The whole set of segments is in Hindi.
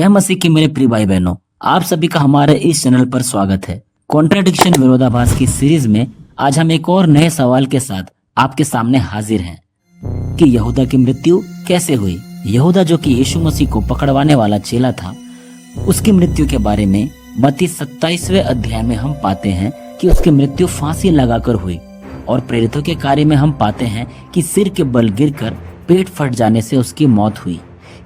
जय मसीह की मेरे प्रिय भाई बहनों, आप सभी का हमारे इस चैनल पर स्वागत है। कॉन्ट्राडिक्शन विरोधाभास की सीरीज में आज हम एक और नए सवाल के साथ आपके सामने हाजिर हैं कि यहूदा की मृत्यु कैसे हुई। यहूदा जो कि यीशु मसीह को पकड़वाने वाला चेला था, उसकी मृत्यु के बारे में मत्ती 27वें अध्याय में हम पाते हैं कि उसकी मृत्यु फांसी लगाकर हुई। और प्रेरितों के कार्य में हम पाते हैं कि सिर के बल गिरकर पेट फट जाने से उसकी मौत हुई।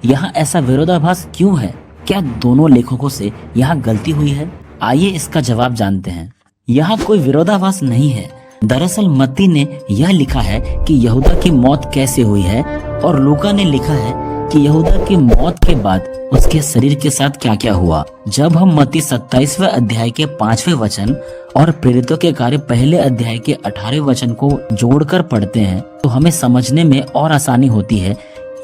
यहाँ ऐसा विरोधाभास क्यों है? क्या दोनों लेखकों से यहाँ गलती हुई है? आइए इसका जवाब जानते हैं। यहाँ कोई विरोधाभास नहीं है। दरअसल मत्ती ने यह लिखा है कि यहूदा की मौत कैसे हुई है, और लूका ने लिखा है कि यहूदा की मौत के बाद उसके शरीर के साथ क्या क्या हुआ। जब हम मत्ती 27वें अध्याय के 5वें वचन और प्रेरितों के कार्य पहले अध्याय के 18वें वचन को जोड़कर पढ़ते हैं तो हमें समझने में और आसानी होती है।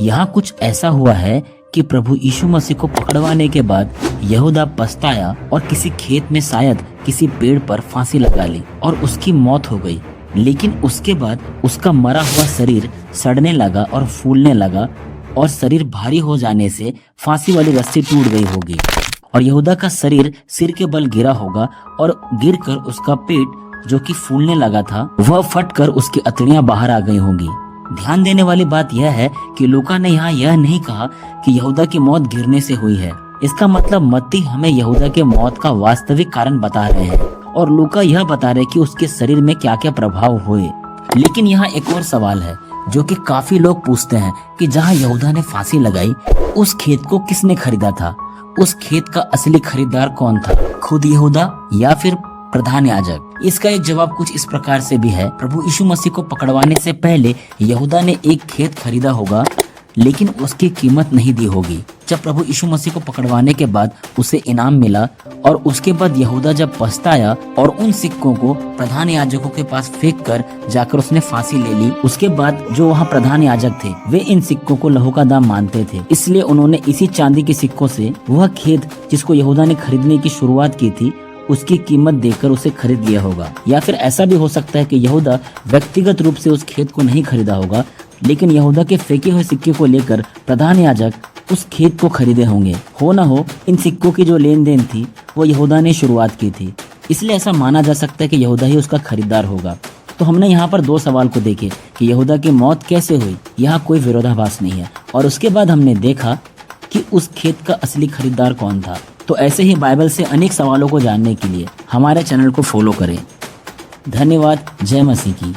यहाँ कुछ ऐसा हुआ है कि प्रभु यीशु मसीह को पकड़वाने के बाद यहूदा पछताया और किसी खेत में शायद किसी पेड़ पर फांसी लगा ली और उसकी मौत हो गई। लेकिन उसके बाद उसका मरा हुआ शरीर सड़ने लगा और फूलने लगा, और शरीर भारी हो जाने से फांसी वाली रस्सी टूट गई होगी और यहूदा का शरीर सिर के बल गिरा होगा, और गिरकर उसका पेट जो कि फूलने लगा था वह फटकर उसकी अतड़ियां बाहर आ गई होंगी। ध्यान देने वाली बात यह है कि लूका ने यहाँ यह नहीं कहा कि यहूदा की मौत गिरने से हुई है। इसका मतलब मत्ती हमें यहूदा के मौत का वास्तविक कारण बता रहे हैं, और लूका यह बता रहे कि उसके शरीर में क्या क्या प्रभाव हुए। लेकिन यहाँ एक और सवाल है जो कि काफी लोग पूछते हैं कि जहाँ यहूदा ने फांसी लगाई उस खेत को किसने खरीदा था? उस खेत का असली खरीदार कौन था? खुद यहूदा या फिर प्रधान याजक? इसका एक जवाब कुछ इस प्रकार से भी है। प्रभु यीशु मसीह को पकड़वाने से पहले यहूदा ने एक खेत खरीदा होगा, लेकिन उसकी कीमत नहीं दी होगी। जब प्रभु यीशु मसीह को पकड़वाने के बाद उसे इनाम मिला, और उसके बाद यहूदा जब पछताया और उन सिक्कों को प्रधान याजकों के पास फेंक कर जाकर उसने फांसी ले ली। उसके बाद जो वहाँ प्रधान याजक थे वे इन सिक्कों को लहू का दाम मानते थे, इसलिए उन्होंने इसी चांदी के सिक्कों से वह खेत जिसको यहूदा ने खरीदने की शुरुआत की थी उसकी कीमत देकर उसे खरीद लिया होगा। या फिर ऐसा भी हो सकता है कि यहूदा व्यक्तिगत रूप से उस खेत को नहीं खरीदा होगा, लेकिन यहूदा के फेंके हुए सिक्के को लेकर प्रधान याजक उस खेत को खरीदे होंगे। हो ना हो, इन सिक्कों की जो लेन देन थी वो यहूदा ने शुरुआत की थी, इसलिए ऐसा माना जा सकता है कि यहूदा ही उसका खरीदार होगा। तो हमने यहाँ पर दो सवाल को देखे कि यहूदा की मौत कैसे हुई, यहाँ कोई विरोधाभास नहीं है। और उसके बाद हमने देखा कि उस खेत का असली खरीदार कौन था। तो ऐसे ही बाइबल से अनेक सवालों को जानने के लिए हमारे चैनल को फॉलो करें। धन्यवाद। जय मसीह की।